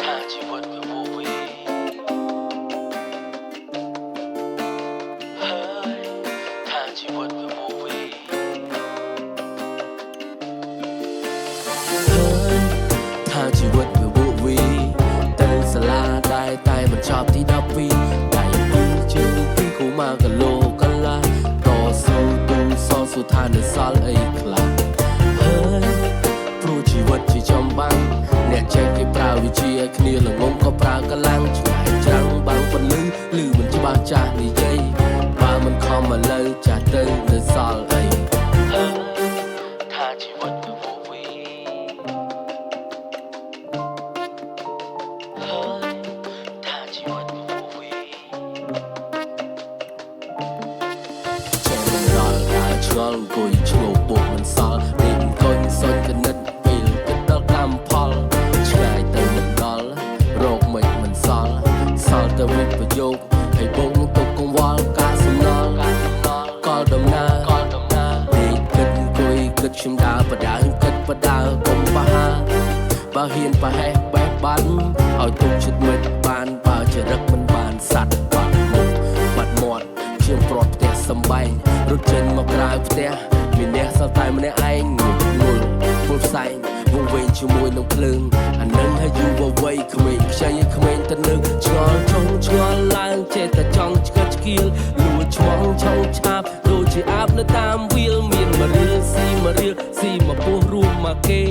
ถ้าชีวิตវាវវីถ้าชีวิตវាវវីถ้าชีวิตវាវវីទៅសាលាដែរតែមិនចប់ទី12ដៃពីរជើងពីរគូមកកលោកលាតស៊ូទូសសុថានៅសល់អីខ្លះព្រោះជីវិតជាចំបាំងអ្នកចេះគេប្រើវិជាគ្នាល្ងងក៏ប្រើកម្លាំងឆ្ងាយច្រាំងបាំងពន្លឺឬមិនច្បាស់ចាស់និយាយបើមិនខំមកលើចាស់ទៅនៅសល់អីថាជីវិតវាវវីថាជីវិតវាវវីចេះមិនដល់ដើរឆ្ងល់អង្គុយឈ្ងោកពុកមិនសល់ដេកអង្គុយសុញកណិតពេលគិតដល់កម្មផលឆ្ងាយទៅមិនដល់រោគមិនសល់សល់ទៅវិបយោគឲ្យបងនឹងទុកកង្វល់ការសំណល់កលដំណើរដេកគិតអង្គុយគិតខ្ញុំដើរបដើគិតបដើកុំបហាបើហ៊ានប្រហែសបេះបាត់ឲ្យទុកចិត្តមិត្តបានបើចរិតមិនបានសัตว์បាត់មុខបាត់មាត់ខ្ញុំព្រាត់ផ្ទះសំបែងរត់ចេញមកក្រៅផ្ទះមានអ្នកសល់តែម្នាក់ឯងងុលពុលផ្សែងវងវែងជាមួយនឹងភ្លើងអានឹងឲ្យយូរវ័យក្មេងខ្ចីក្មេងទៅនឹងឆ្ងល់ចង់ឆ្ងល់ឡើងចេះតែចង់ឆ្កឹះឆ្កៀលលួចឆ្វងឆោឆាបដូចជាអាបនៅតាមវាលមានមករៀលស៊ីមកពោះរួមមកគេ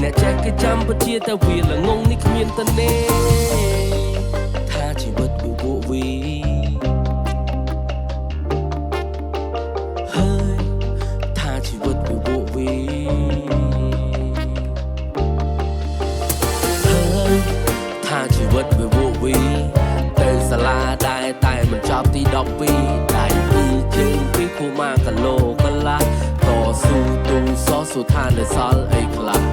អ្នកចេះគេចាំពិតជាតែវាល្ងងនេះគ្មានតនេថាជីវិតវាវវីថាជីវិតវាវវីថាជីវិតវាវវីទៅសាលាដែរតែមិនចប់ទី12ដៃពីរជើងពីរគូមកកលោកលាតស៊ូទូសសុថានៅសល់អីខ្លះ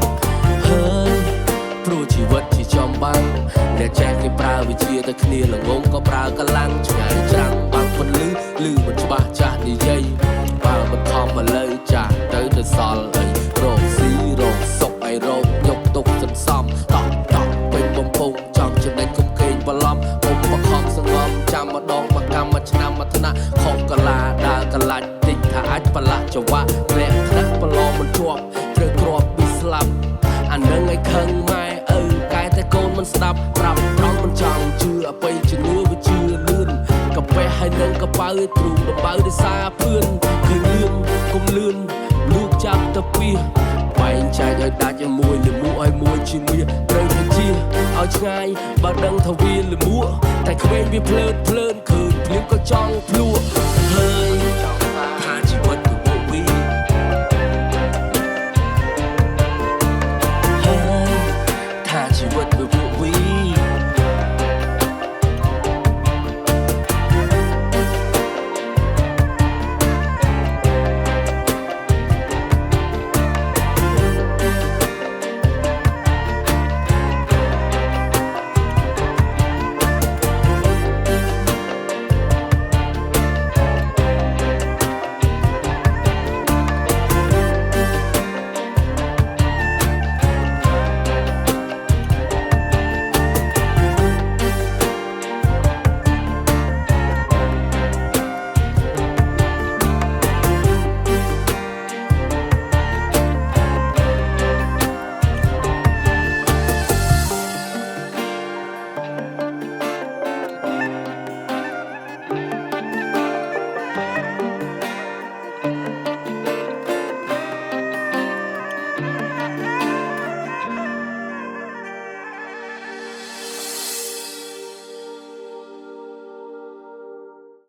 ព្រោះជីវិតជាចំបាំងអ្នកចេះគេប្រើវិជាទៅគ្នាល្ងងក៏ប្រើកម្លាំងឆ្ងាយច្រាំងបាំងពន្លឺឬមិនច្បាស់ចាស់និយាយបើមិនខំមកលើចាស់ទៅនៅសល់អីរកស៊ីរកសុកឲ្យរកយកទុកសន្សំតក់ពេញបំពង់ចង់ចំណេញគុំកេងបន្លំអុំបខំសងំចាំម្ដងមួយកម្មមួយឆ្នាំមួយថ្នាក់ខំកលាដើរកលាច់តិចថាអាចប្រឡាក់ចង្វាក់ធ្លាក់ថ្នាក់ប្រឡងមិនជាប់ត្រូវគ្រាប់ពីស្លាប់អានឹងឲ្យខឹងម៉ែឪកែតែកូនមិនស្ដាប់ប្រាប់ត្រង់មិនចង់ជឿអបិយជំនឿវាជឿលឿនកាពះហើយនឹងកប៉ៅទ្រូងដំបៅដោយសារភឿនគឺលឿនគុំលឿនលូកចាប់ទៅពីបែងចែកឲ្យដាច់ឲ្យមួយលមួឲ្យមួយជាមាសត្រូវតែជាឲ្យឆ្ងាយបើដឹងថាវាលមួតែក្មេងវាភ្លើនឃើញភ្លៀងក៏ចង់ភ្លួហើយ